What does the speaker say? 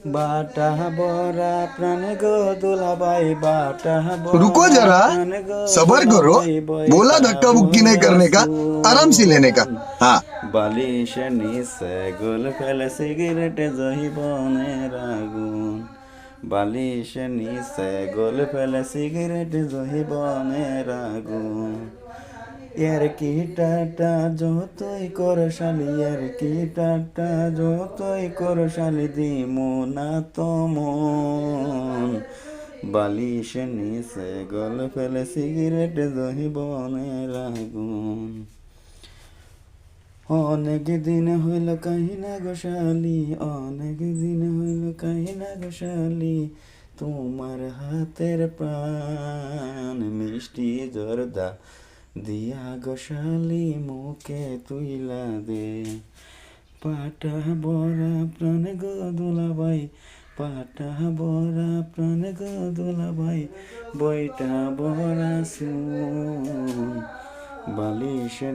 बाटा बरा प्राण गो दुलाबाई बाटा रुको बरा जरा, प्राण गो सबर करो। दुलाबाई बोला बैठा धक्का बुक्की नहीं बोरा करने का, आराम से लेने का। सुन हाँ। বালিশের নিচে গোল ফেলে সিগারেটে জহিবনের আগুন বালিশের নিচে গোল ফেলে সিগারেটে জহিবনের আগুন এর কি টাটা যতই করো শালি এর কি টাটা যতই করো শালি দিমু না তমন বালিশের নিচে গোল ফেলে সিগারেটে জহিবনের আগুন অনেক দিন হইল কাহিনা গোশালি অনেক দিন হইল কাহিনা গোশালি তোমার হাতের প্রাণ মিষ্টি জর্দা দিয়া গোশালি মুখে তুইলা দে পাটা বরা প্রাণ গো দুলাবাই পাটা বরা প্রাণ গো দুলাবাই বইটা বরা শুন বালিশের